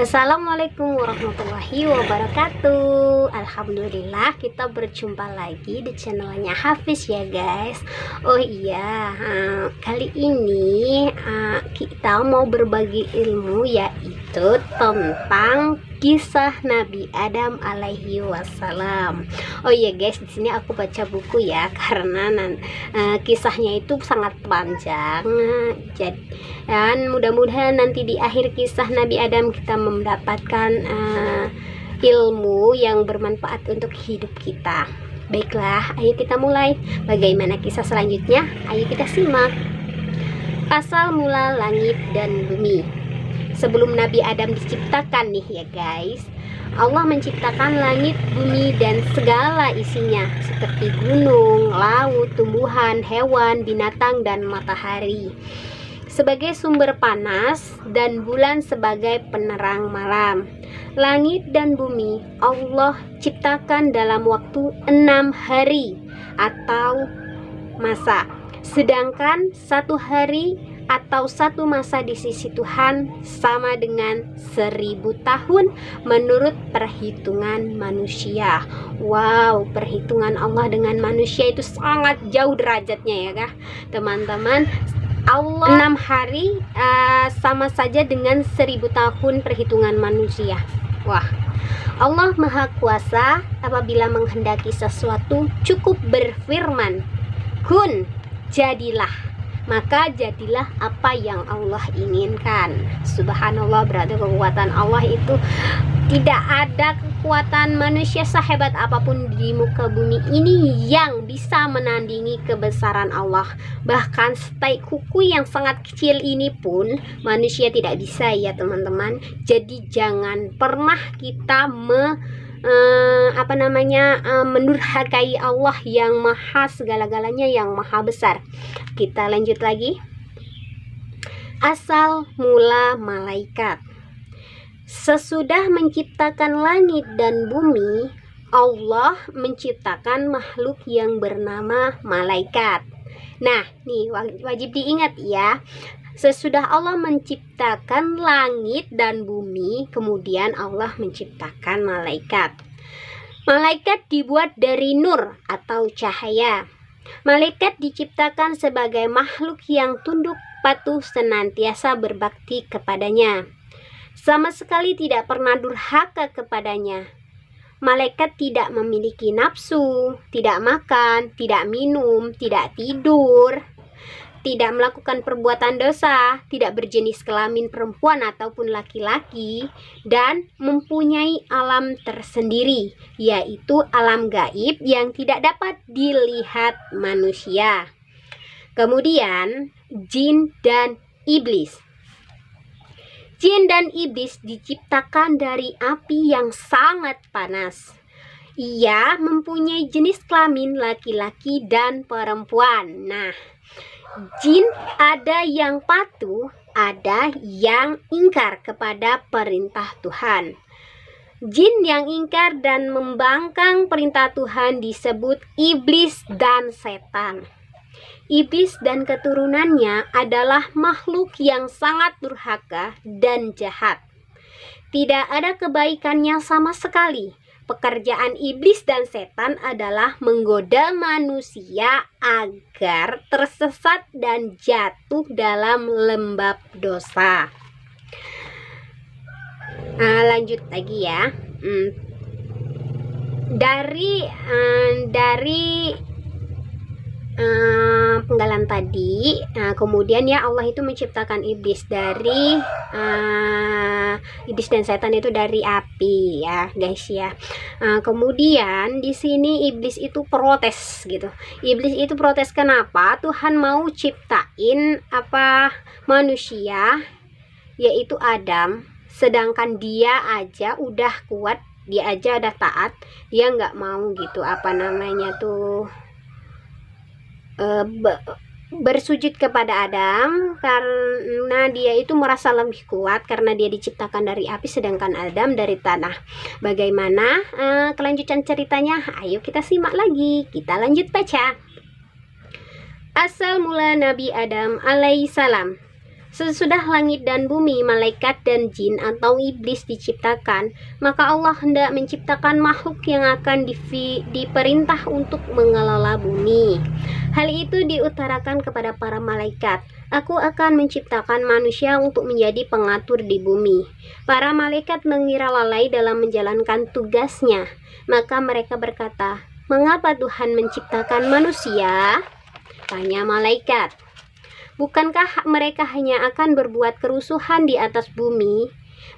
Assalamualaikum warahmatullahi wabarakatuh. Alhamdulillah kita berjumpa lagi di channelnya Hafiz ya guys. Oh iya, kali ini kita mau berbagi ilmu, yaitu tentang kisah Nabi Adam alaihi wassalam. Oh iya guys, di sini aku baca buku ya, karena kisahnya itu sangat panjang. Dan mudah-mudahan nanti di akhir kisah Nabi Adam kita mendapatkan ilmu yang bermanfaat untuk hidup kita. Baiklah, ayo kita mulai. Bagaimana kisah selanjutnya? Ayo kita simak. Asal mula langit dan bumi. Sebelum Nabi Adam diciptakan nih ya guys, Allah menciptakan langit, bumi, dan segala isinya, seperti gunung, laut, tumbuhan, hewan, binatang, dan matahari sebagai sumber panas, dan bulan sebagai penerang malam. Langit dan bumi Allah ciptakan dalam waktu 6 hari atau masa, sedangkan 1 hari atau 1 masa di sisi Tuhan sama dengan 1000 tahun menurut perhitungan manusia. Wow, perhitungan Allah dengan manusia itu sangat jauh derajatnya ya kah teman-teman. Allah 6 hari sama saja dengan 1000 tahun perhitungan manusia. Wah, Allah Maha Kuasa apabila menghendaki sesuatu cukup berfirman, kun, jadilah. Maka jadilah apa yang Allah inginkan. Subhanallah, berarti kekuatan Allah itu tidak ada kekuatan manusia sehebat apapun di muka bumi ini yang bisa menandingi kebesaran Allah. Bahkan setai kuku yang sangat kecil ini pun manusia tidak bisa ya teman-teman. Jadi jangan pernah kita mendurhakai Allah yang maha segala-galanya, yang maha besar. Kita lanjut lagi. Asal mula malaikat. Sesudah menciptakan langit dan bumi, Allah menciptakan makhluk yang bernama malaikat. Nah, nih wajib diingat ya. Sesudah Allah menciptakan langit dan bumi, kemudian Allah menciptakan malaikat. Malaikat dibuat dari nur atau cahaya. Malaikat diciptakan sebagai makhluk yang tunduk patuh senantiasa berbakti kepadanya. Sama sekali tidak pernah durhaka kepadanya. Malaikat tidak memiliki nafsu, tidak makan, tidak minum, tidak tidur, tidak melakukan perbuatan dosa, tidak berjenis kelamin perempuan ataupun laki-laki, dan mempunyai alam tersendiri, yaitu alam gaib yang tidak dapat dilihat manusia. Kemudian, jin dan iblis. Jin dan iblis diciptakan dari api yang sangat panas. Ia mempunyai jenis kelamin laki-laki dan perempuan. Nah, jin ada yang patuh, ada yang ingkar kepada perintah Tuhan. Jin yang ingkar dan membangkang perintah Tuhan disebut iblis dan setan. Iblis dan keturunannya adalah makhluk yang sangat durhaka dan jahat. Tidak ada kebaikannya sama sekali. Pekerjaan iblis dan setan adalah menggoda manusia agar tersesat dan jatuh dalam lembab dosa. Lanjut lagi ya. Dari penggalan tadi, kemudian ya Allah itu menciptakan iblis dari iblis dan setan itu dari api ya guys ya. Kemudian di sini iblis itu protes gitu. Iblis itu protes kenapa Tuhan mau ciptain manusia, yaitu Adam, sedangkan dia aja udah kuat, dia aja udah taat, dia nggak mau gitu bersujud kepada Adam, karena dia itu merasa lebih kuat karena dia diciptakan dari api sedangkan Adam dari tanah. Bagaimana kelanjutan ceritanya? Ayo kita simak lagi, kita lanjut baca. Asal mula Nabi Adam alaihissalam. Sesudah langit dan bumi, malaikat dan jin atau iblis diciptakan, maka Allah hendak menciptakan makhluk yang akan diperintah untuk mengelola bumi. Hal itu diutarakan kepada para malaikat. Aku akan menciptakan manusia untuk menjadi pengatur di bumi. Para malaikat mengira lalai dalam menjalankan tugasnya. Maka mereka berkata, "Mengapa Tuhan menciptakan manusia?" Tanya malaikat. "Bukankah mereka hanya akan berbuat kerusuhan di atas bumi?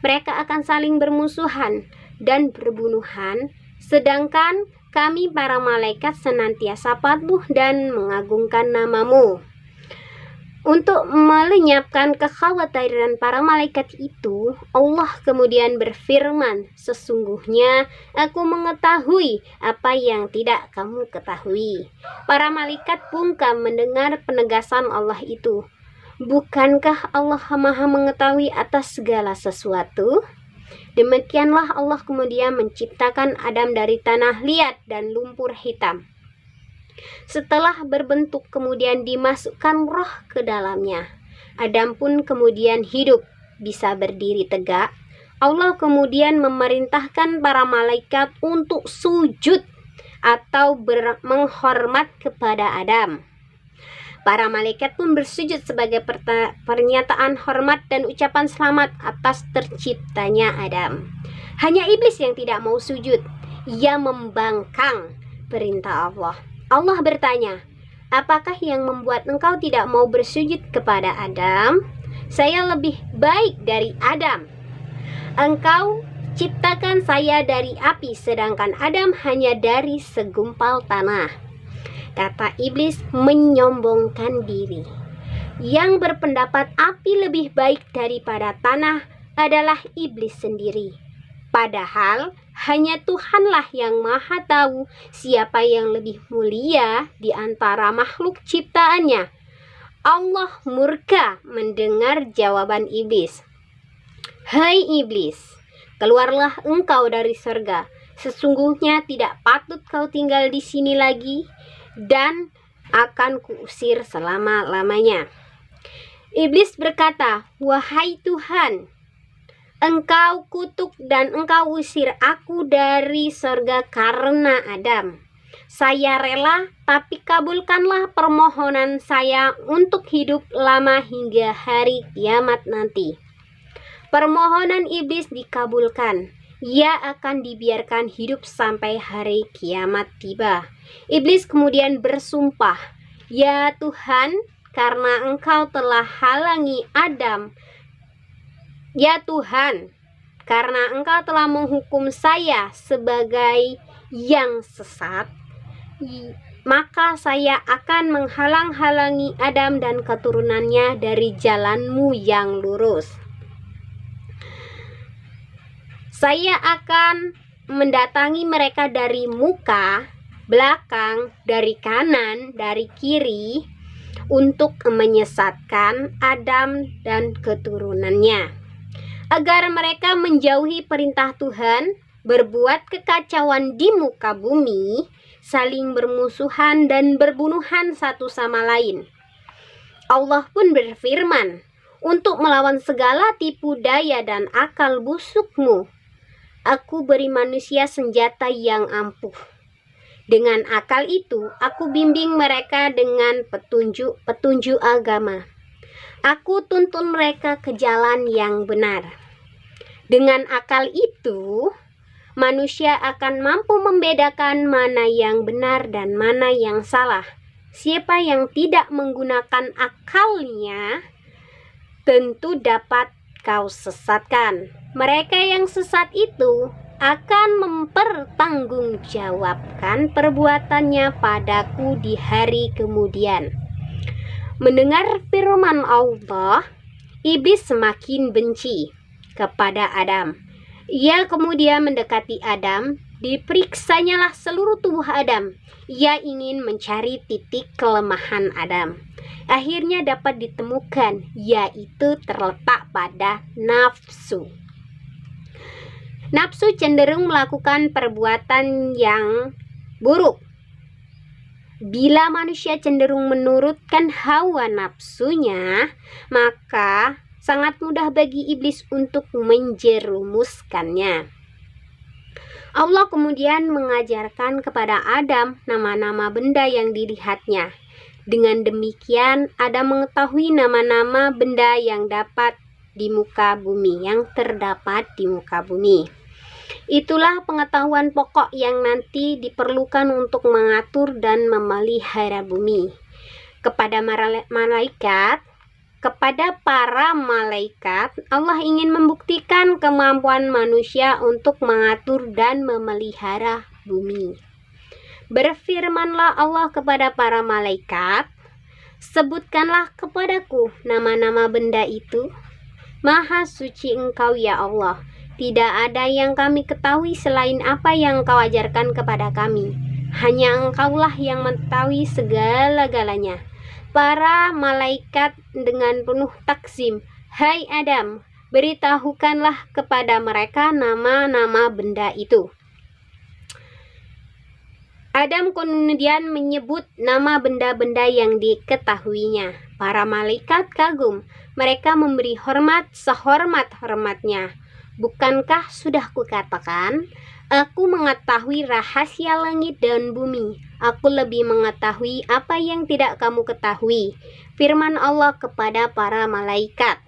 Mereka akan saling bermusuhan dan berbunuhan, sedangkan kami para malaikat senantiasa patuh dan mengagungkan namamu." Untuk melenyapkan kekhawatiran para malaikat itu, Allah kemudian berfirman, "Sesungguhnya aku mengetahui apa yang tidak kamu ketahui." Para malaikat bungkam mendengar penegasan Allah itu. Bukankah Allah Maha mengetahui atas segala sesuatu? Demikianlah Allah kemudian menciptakan Adam dari tanah liat dan lumpur hitam. Setelah berbentuk kemudian dimasukkan roh ke dalamnya. Adam pun kemudian hidup, bisa berdiri tegak. Allah kemudian memerintahkan para malaikat untuk sujud atau menghormat kepada Adam. Para malaikat pun bersujud sebagai pernyataan hormat dan ucapan selamat atas terciptanya Adam. Hanya iblis yang tidak mau sujud. Ia membangkang perintah Allah. Allah bertanya, "Apakah yang membuat engkau tidak mau bersujud kepada Adam? Saya lebih baik dari Adam. Engkau ciptakan saya dari api, sedangkan Adam hanya dari segumpal tanah." Kata iblis menyombongkan diri. Yang berpendapat api lebih baik daripada tanah adalah iblis sendiri. Padahal hanya Tuhanlah yang Maha tahu siapa yang lebih mulia di antara makhluk ciptaannya. Allah murka mendengar jawaban iblis. "Hai iblis, keluarlah engkau dari surga. Sesungguhnya tidak patut kau tinggal di sini lagi dan akan kuusir selama-lamanya." Iblis berkata, "Wahai Tuhan, Engkau kutuk dan Engkau usir aku dari surga karena Adam. Saya rela, tapi kabulkanlah permohonan saya untuk hidup lama hingga hari kiamat nanti." Permohonan iblis dikabulkan. Ia akan dibiarkan hidup sampai hari kiamat tiba. Iblis kemudian bersumpah, "Ya Tuhan, karena Engkau telah halangi Adam, ya Tuhan, karena Engkau telah menghukum saya sebagai yang sesat, maka saya akan menghalang-halangi Adam dan keturunannya dari jalan-Mu yang lurus. Saya akan mendatangi mereka dari muka, belakang, dari kanan, dari kiri, untuk menyesatkan Adam dan keturunannya, agar mereka menjauhi perintah Tuhan, berbuat kekacauan di muka bumi, saling bermusuhan dan berbunuhan satu sama lain." Allah pun berfirman, "Untuk melawan segala tipu daya dan akal busukmu, Aku beri manusia senjata yang ampuh. Dengan akal itu, aku bimbing mereka dengan petunjuk agama. Aku tuntun mereka ke jalan yang benar. Dengan akal itu, manusia akan mampu membedakan mana yang benar dan mana yang salah. Siapa yang tidak menggunakan akalnya, tentu dapat kau sesatkan. Mereka yang sesat itu akan mempertanggungjawabkan perbuatannya padaku di hari kemudian." Mendengar firman Allah, iblis semakin benci kepada Adam. Ia kemudian mendekati Adam, diperiksanyalah seluruh tubuh Adam. Ia ingin mencari titik kelemahan Adam. Akhirnya dapat ditemukan, yaitu terletak pada nafsu. Nafsu cenderung melakukan perbuatan yang buruk. Bila manusia cenderung menurutkan hawa nafsunya, maka sangat mudah bagi iblis untuk menjerumuskannya. Allah kemudian mengajarkan kepada Adam nama-nama benda yang dilihatnya. Dengan demikian, Adam mengetahui nama-nama benda yang dapat di muka bumi, yang terdapat di muka bumi. Itulah pengetahuan pokok yang nanti diperlukan untuk mengatur dan memelihara bumi. Kepada para malaikat, Allah ingin membuktikan kemampuan manusia untuk mengatur dan memelihara bumi. Berfirmanlah Allah kepada para malaikat, "Sebutkanlah kepadaku nama-nama benda itu. Maha suci Engkau ya Allah. Tidak ada yang kami ketahui selain apa yang Engkau ajarkan kepada kami. Hanya Engkaulah yang mengetahui segala-galanya." Para malaikat dengan penuh takzim, "Hai Adam, beritahukanlah kepada mereka nama-nama benda itu." Adam kemudian menyebut nama benda-benda yang diketahuinya. Para malaikat kagum. Mereka memberi hormat sehormat-hormatnya. "Bukankah sudah kukatakan, aku mengetahui rahasia langit dan bumi. Aku lebih mengetahui apa yang tidak kamu ketahui." Firman Allah kepada para malaikat.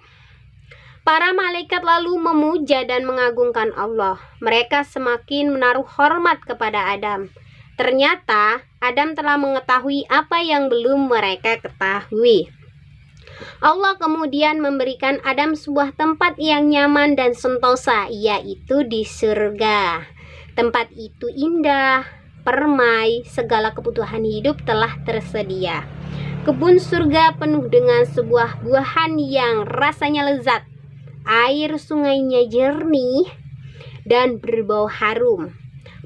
Para malaikat lalu memuja dan mengagungkan Allah. Mereka semakin menaruh hormat kepada Adam. Ternyata Adam telah mengetahui apa yang belum mereka ketahui. Allah kemudian memberikan Adam sebuah tempat yang nyaman dan sentosa, yaitu di surga. Tempat itu indah, permai, segala kebutuhan hidup telah tersedia. Kebun surga penuh dengan sebuah buahan yang rasanya lezat. Air sungainya jernih dan berbau harum.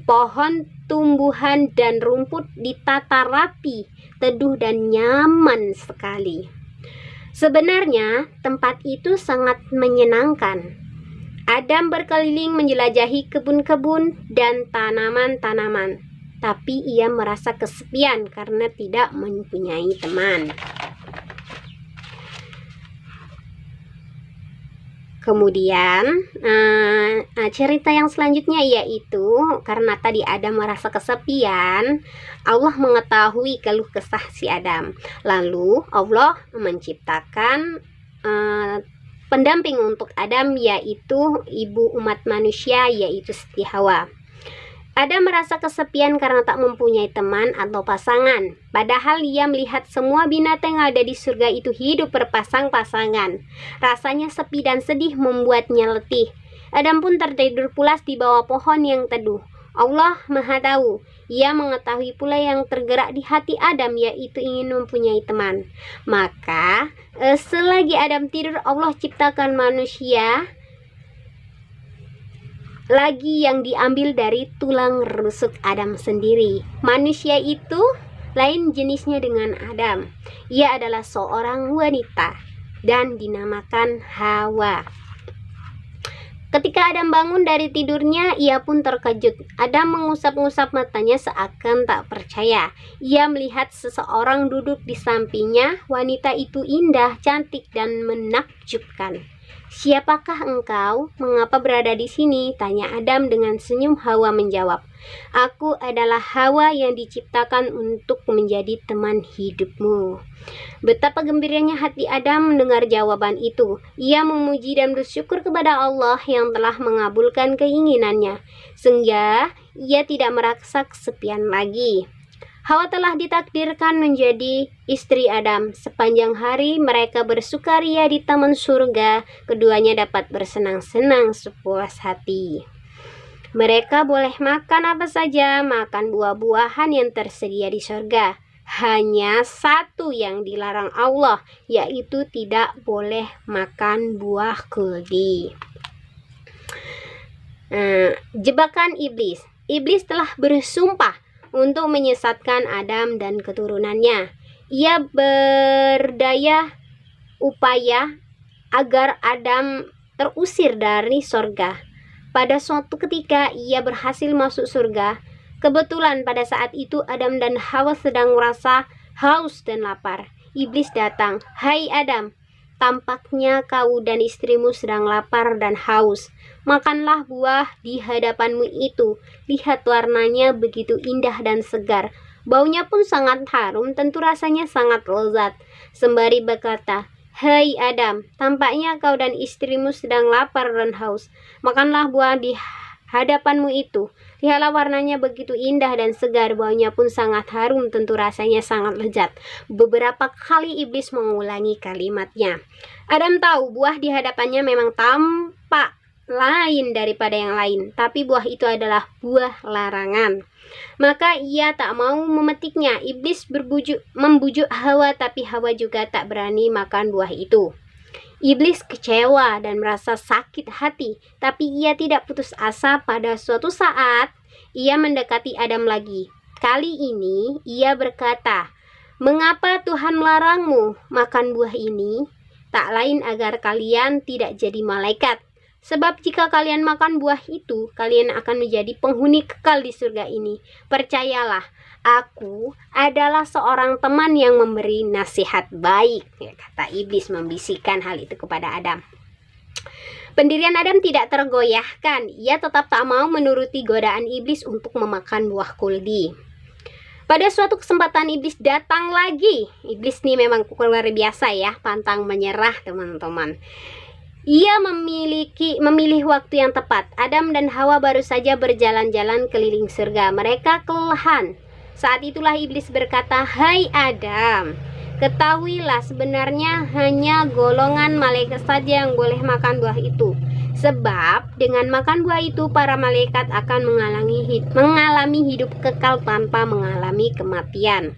Pohon, tumbuhan, dan rumput ditata rapi, teduh dan nyaman sekali. Sebenarnya tempat itu sangat menyenangkan. Adam berkeliling menjelajahi kebun-kebun dan tanaman-tanaman, tapi ia merasa kesepian karena tidak mempunyai teman. Kemudian cerita yang selanjutnya yaitu karena tadi Adam merasa kesepian, Allah mengetahui keluh kesah si Adam. Lalu Allah menciptakan pendamping untuk Adam, yaitu ibu umat manusia, yaitu Siti Hawa. Adam merasa kesepian karena tak mempunyai teman atau pasangan. Padahal ia melihat semua binatang yang ada di surga itu hidup berpasang-pasangan. Rasanya sepi dan sedih membuatnya letih. Adam pun tertidur pulas di bawah pohon yang teduh. Allah Maha Tahu. Ia mengetahui pula yang tergerak di hati Adam, yaitu ingin mempunyai teman. Maka selagi Adam tidur, Allah ciptakan manusia lagi yang diambil dari tulang rusuk Adam sendiri. Manusia itu lain jenisnya dengan Adam. Ia adalah seorang wanita dan dinamakan Hawa. Ketika Adam bangun dari tidurnya, ia pun terkejut. Adam mengusap-ngusap matanya seakan tak percaya. Ia melihat seseorang duduk di sampingnya. Wanita itu indah, cantik, dan menakjubkan. "Siapakah engkau? Mengapa berada di sini?" tanya Adam dengan senyum. Hawa menjawab, "Aku adalah Hawa yang diciptakan untuk menjadi teman hidupmu." Betapa gembiranya hati Adam mendengar jawaban itu. Ia memuji dan bersyukur kepada Allah yang telah mengabulkan keinginannya, sehingga ia tidak merasa kesepian lagi. Hawa telah ditakdirkan menjadi istri Adam. Sepanjang hari mereka bersukaria di taman surga. Keduanya dapat bersenang-senang sepuas hati. Mereka boleh makan apa saja, makan buah-buahan yang tersedia di surga. Hanya satu yang dilarang Allah, yaitu tidak boleh makan buah kuldi. Jebakan iblis. Iblis telah bersumpah untuk menyesatkan Adam dan keturunannya. Ia berdaya upaya agar Adam terusir dari surga. Pada suatu ketika ia berhasil masuk surga. Kebetulan pada saat itu Adam dan Hawa sedang merasa haus dan lapar. Iblis datang, "Hai Adam, tampaknya kau dan istrimu sedang lapar dan haus. Makanlah buah di hadapanmu itu. Lihat warnanya begitu indah dan segar. Baunya pun sangat harum, tentu rasanya sangat lezat." Sembari berkata, "Hai Adam, tampaknya kau dan istrimu sedang lapar dan haus. Makanlah buah di hadapanmu itu. Lihatlah warnanya begitu indah dan segar, baunya pun sangat harum, tentu rasanya sangat lezat." Beberapa kali iblis mengulangi kalimatnya. Adam tahu buah di hadapannya memang tampak lain daripada yang lain, tapi buah itu adalah buah larangan. Maka ia tak mau memetiknya. Iblis membujuk Hawa, tapi Hawa juga tak berani makan buah itu. Iblis kecewa dan merasa sakit hati, tapi ia tidak putus asa. Pada suatu saat, ia mendekati Adam lagi. Kali ini, ia berkata, "Mengapa Tuhan melarangmu makan buah ini? Tak lain agar kalian tidak jadi malaikat. Sebab jika kalian makan buah itu, kalian akan menjadi penghuni kekal di surga ini. Percayalah, aku adalah seorang teman yang memberi nasihat baik," ya, kata iblis membisikkan hal itu kepada Adam. Pendirian Adam tidak tergoyahkan. Ia tetap tak mau menuruti godaan iblis untuk memakan buah kuldi. Pada suatu kesempatan iblis datang lagi. Iblis ini memang luar biasa ya, pantang menyerah teman-teman. Ia memilih waktu yang tepat. Adam dan Hawa baru saja berjalan-jalan keliling surga. Mereka kelelahan. Saat itulah iblis berkata, "Hai Adam, ketahuilah sebenarnya hanya golongan malaikat saja yang boleh makan buah itu. Sebab dengan makan buah itu para malaikat akan mengalami hidup kekal tanpa mengalami kematian."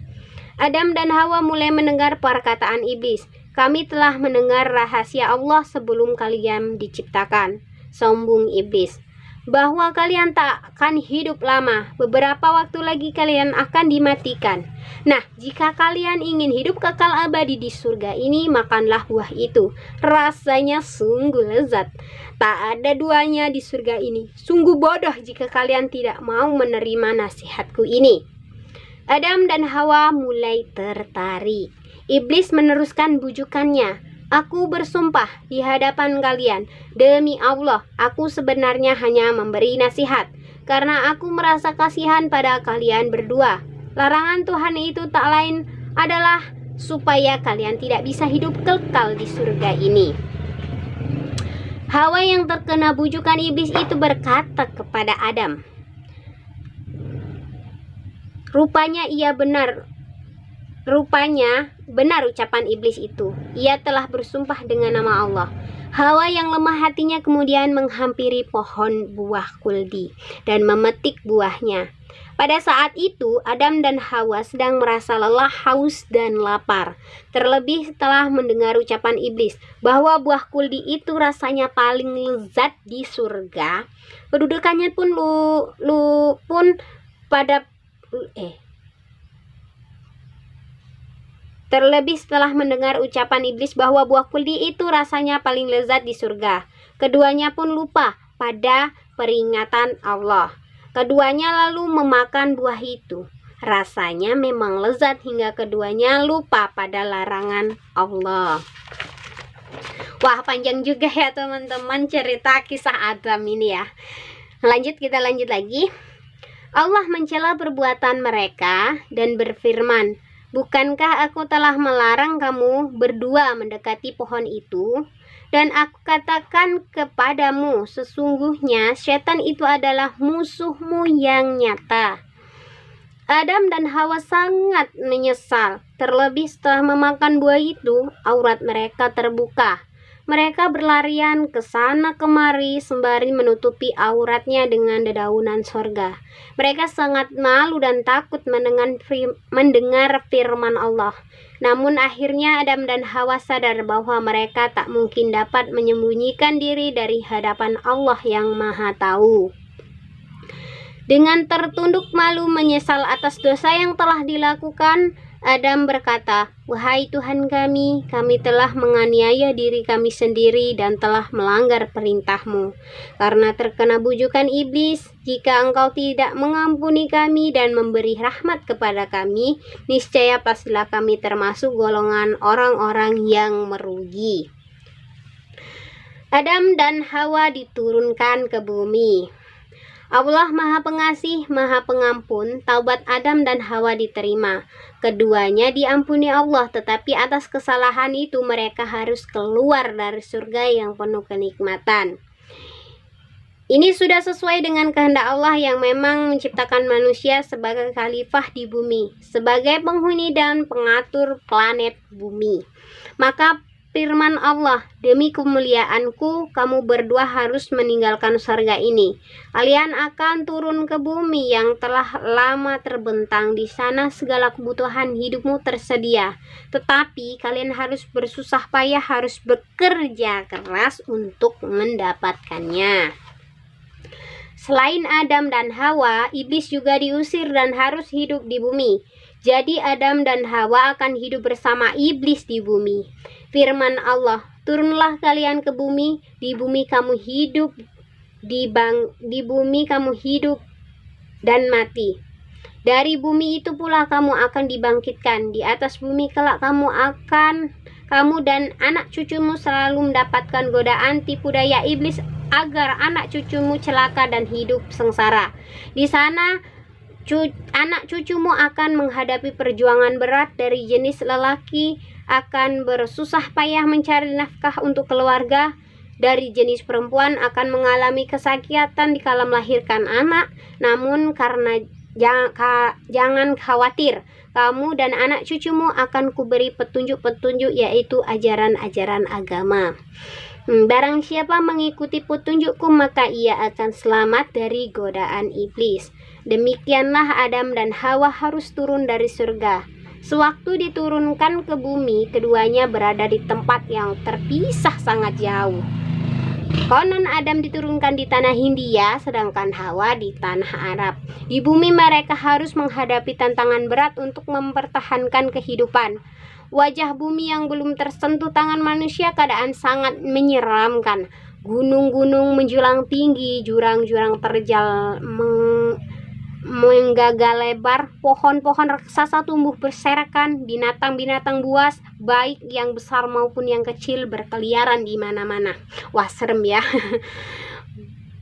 Adam dan Hawa mulai mendengar perkataan iblis. "Kami telah mendengar rahasia Allah sebelum kalian diciptakan," sombong iblis, "bahwa kalian tak akan hidup lama. Beberapa waktu lagi kalian akan dimatikan. Nah, jika kalian ingin hidup kekal abadi di surga ini, makanlah buah itu. Rasanya sungguh lezat. Tak ada duanya di surga ini. Sungguh bodoh jika kalian tidak mau menerima nasihatku ini." Adam dan Hawa mulai tertarik. Iblis meneruskan bujukannya. "Aku bersumpah di hadapan kalian, demi Allah, aku sebenarnya hanya memberi nasihat, karena aku merasa kasihan pada kalian berdua. Larangan Tuhan itu tak lain adalah supaya kalian tidak bisa hidup kekal di surga ini." Hawa yang terkena bujukan iblis itu berkata kepada Adam, Rupanya benar ucapan iblis itu. Ia telah bersumpah dengan nama Allah. Hawa yang lemah hatinya kemudian menghampiri pohon buah kuldi dan memetik buahnya. Pada saat itu, Adam dan Hawa sedang merasa lelah, haus, dan lapar. Terlebih setelah mendengar ucapan iblis bahwa buah kuldi itu rasanya paling lezat di surga. Kedudukannya pun Terlebih setelah mendengar ucapan iblis bahwa buah kuldi itu rasanya paling lezat di surga. Keduanya pun lupa pada peringatan Allah. Keduanya lalu memakan buah itu. Rasanya memang lezat hingga keduanya lupa pada larangan Allah. Wah, panjang juga ya teman-teman cerita kisah Adam ini ya. Kita lanjut lagi. Allah mencela perbuatan mereka dan berfirman, "Bukankah aku telah melarang kamu berdua mendekati pohon itu? Dan aku katakan kepadamu, sesungguhnya setan itu adalah musuhmu yang nyata." Adam dan Hawa sangat menyesal. Terlebih setelah memakan buah itu, aurat mereka terbuka. Mereka berlarian ke sana kemari sembari menutupi auratnya dengan dedaunan sorga. Mereka sangat malu dan takut mendengar firman Allah. Namun akhirnya Adam dan Hawa sadar bahwa mereka tak mungkin dapat menyembunyikan diri dari hadapan Allah yang Maha Tahu. Dengan tertunduk malu menyesal atas dosa yang telah dilakukan, Adam berkata, "Wahai Tuhan kami telah menganiaya diri kami sendiri dan telah melanggar perintah-Mu. Karena terkena bujukan iblis, jika Engkau tidak mengampuni kami dan memberi rahmat kepada kami, niscaya pastilah kami termasuk golongan orang-orang yang merugi." Adam dan Hawa diturunkan ke bumi. Allah Maha Pengasih, Maha Pengampun. Taubat Adam dan Hawa diterima. Keduanya diampuni Allah, tetapi atas kesalahan itu mereka harus keluar dari surga yang penuh kenikmatan. Ini sudah sesuai dengan kehendak Allah yang memang menciptakan manusia sebagai khalifah di bumi, sebagai penghuni dan pengatur planet bumi. Maka firman Allah, "Demi kemuliaanku, kamu berdua harus meninggalkan surga ini. Kalian akan turun ke bumi yang telah lama terbentang. Di sana segala kebutuhan hidupmu tersedia. Tetapi kalian harus bersusah payah, harus bekerja keras untuk mendapatkannya." Selain Adam dan Hawa, iblis juga diusir dan harus hidup di bumi. Jadi Adam dan Hawa akan hidup bersama iblis di bumi. Firman Allah, "Turunlah kalian ke bumi, di bumi kamu hidup, di bumi kamu hidup dan mati. Dari bumi itu pula kamu akan dibangkitkan. Di atas bumi kelak kamu dan anak cucumu selalu mendapatkan godaan tipu daya iblis agar anak cucumu celaka dan hidup sengsara. Di sana anak cucumu akan menghadapi perjuangan berat dari jenis lelaki, akan bersusah payah mencari nafkah untuk keluarga. Dari jenis perempuan akan mengalami kesakitan dikala melahirkan anak. Namun karena jangan khawatir, kamu dan anak cucumu akan kuberi petunjuk-petunjuk, yaitu ajaran-ajaran agama. Barang siapa mengikuti petunjukku, maka ia akan selamat dari godaan iblis. Demikianlah Adam dan Hawa harus turun dari surga. Sewaktu diturunkan ke bumi, keduanya berada di tempat yang terpisah sangat jauh. Konon Adam diturunkan di tanah Hindia, sedangkan Hawa di tanah Arab. Di bumi mereka harus menghadapi tantangan berat untuk mempertahankan kehidupan. Wajah bumi yang belum tersentuh tangan manusia keadaan sangat menyeramkan. Gunung-gunung menjulang tinggi, jurang-jurang terjal menggagal lebar, pohon-pohon raksasa tumbuh berserakan, binatang-binatang buas, baik yang besar maupun yang kecil berkeliaran di mana-mana. Wah, serem ya.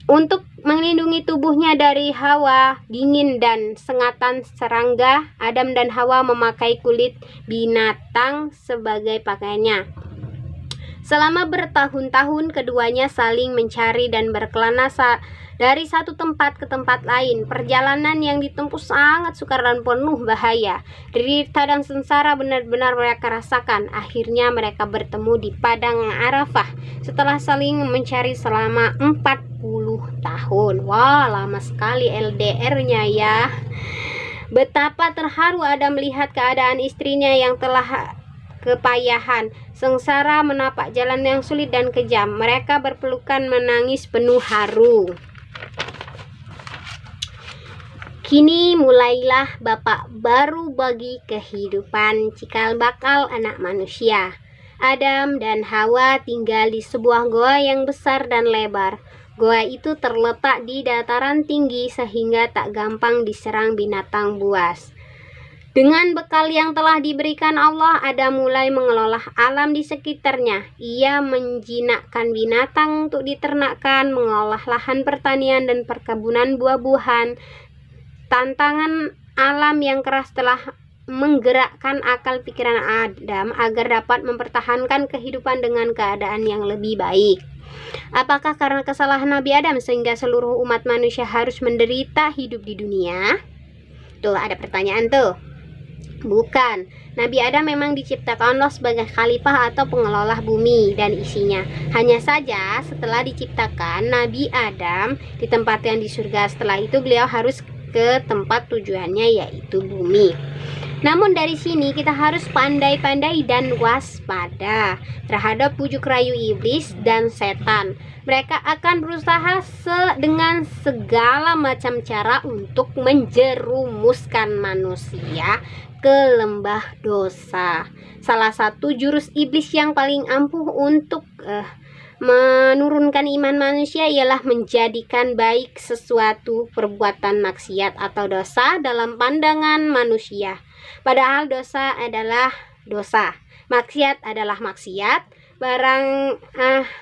Untuk melindungi tubuhnya dari hawa dingin dan sengatan serangga, Adam dan Hawa memakai kulit binatang sebagai pakaiannya. Selama bertahun-tahun keduanya saling mencari dan berkelana dari satu tempat ke tempat lain. Perjalanan yang ditempuh sangat sukar dan penuh bahaya. Derita dan sengsara benar-benar mereka rasakan. Akhirnya mereka bertemu di padang Arafah setelah saling mencari selama 40 tahun. Wah, lama sekali LDR-nya ya. Betapa terharu Adam melihat keadaan istrinya yang telah kepayahan, sengsara menapak jalan yang sulit dan kejam. Mereka berpelukan menangis penuh haru. Kini mulailah babak baru bagi kehidupan cikal bakal anak manusia. Adam dan Hawa tinggal di sebuah goa yang besar dan lebar. Goa itu terletak di dataran tinggi sehingga tak gampang diserang binatang buas. Dengan bekal yang telah diberikan Allah, Adam mulai mengelola alam di sekitarnya. Ia menjinakkan binatang untuk diternakkan, mengolah lahan pertanian dan perkebunan buah-buahan. Tantangan alam yang keras telah menggerakkan akal pikiran Adam agar dapat mempertahankan kehidupan dengan keadaan yang lebih baik. Apakah karena kesalahan Nabi Adam sehingga seluruh umat manusia harus menderita hidup di dunia? Tuh, ada pertanyaan tuh. Bukan, Nabi Adam memang diciptakan Allah sebagai khalifah atau pengelola bumi dan isinya. Hanya saja setelah diciptakan, Nabi Adam ditempatkan di surga. Setelah itu beliau harus ke tempat tujuannya, yaitu bumi. Namun dari sini kita harus pandai-pandai dan waspada terhadap bujuk rayu iblis dan setan. Mereka akan berusaha dengan segala macam cara untuk menjerumuskan manusia ke lembah dosa. Salah satu jurus iblis yang paling ampuh untuk menurunkan iman manusia ialah menjadikan baik sesuatu perbuatan maksiat atau dosa dalam pandangan manusia. Padahal dosa adalah dosa, maksiat adalah maksiat,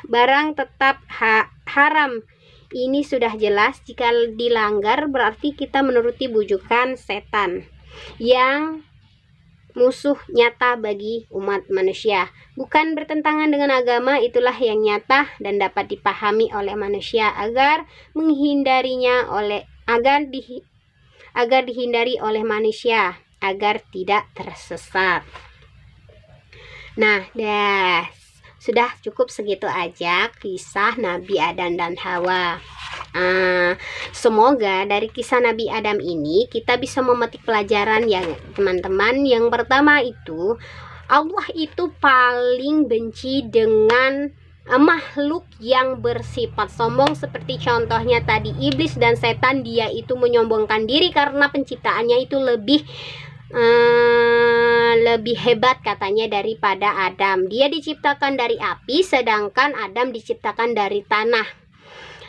barang tetap haram. Ini sudah jelas. Jika dilanggar berarti kita menuruti bujukan setan yang musuh nyata bagi umat manusia, bukan bertentangan dengan agama. Itulah yang nyata dan dapat dipahami oleh manusia agar dihindari oleh manusia agar tidak tersesat. Nah, sudah cukup segitu aja kisah Nabi Adam dan Hawa. Semoga dari kisah Nabi Adam ini kita bisa memetik pelajaran ya teman-teman. Yang pertama itu, Allah itu paling benci dengan makhluk yang bersifat sombong, seperti contohnya tadi iblis dan setan. Dia itu menyombongkan diri karena penciptaannya itu lebih hebat katanya daripada Adam. Dia diciptakan dari api sedangkan Adam diciptakan dari tanah.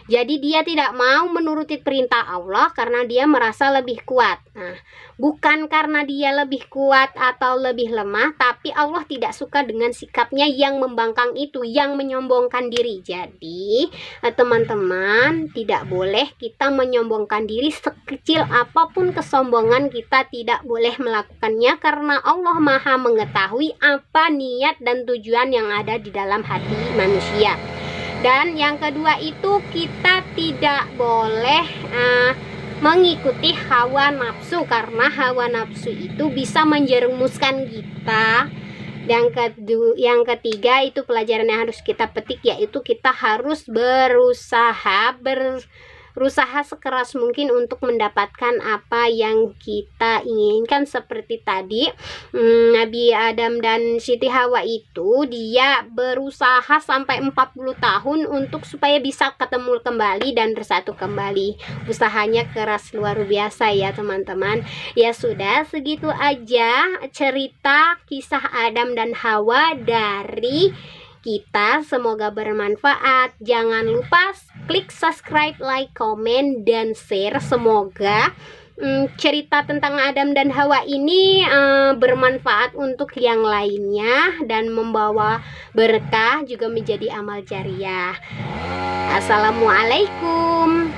Jadi dia tidak mau menuruti perintah Allah karena dia merasa lebih kuat. Nah, bukan karena dia lebih kuat atau lebih lemah, tapi Allah tidak suka dengan sikapnya yang membangkang itu, yang menyombongkan diri. Jadi teman-teman, tidak boleh kita menyombongkan diri. Sekecil apapun kesombongan kita tidak boleh melakukannya, karena Allah Maha mengetahui apa niat dan tujuan yang ada di dalam hati manusia. Dan yang kedua itu, kita tidak boleh mengikuti hawa nafsu, karena hawa nafsu itu bisa menjerumuskan kita. Yang ketiga itu pelajaran yang harus kita petik, yaitu kita harus berusaha sekeras mungkin untuk mendapatkan apa yang kita inginkan. Seperti tadi Nabi Adam dan Siti Hawa itu, dia berusaha sampai 40 tahun untuk supaya bisa ketemu kembali dan bersatu kembali. Usahanya keras luar biasa ya teman-teman. Ya sudah, segitu aja cerita kisah Adam dan Hawa dari kita. Semoga bermanfaat. Jangan lupa klik subscribe, like, komen, dan share. Semoga cerita tentang Adam dan Hawa ini bermanfaat untuk yang lainnya dan membawa berkah, juga menjadi amal jariah. Assalamualaikum.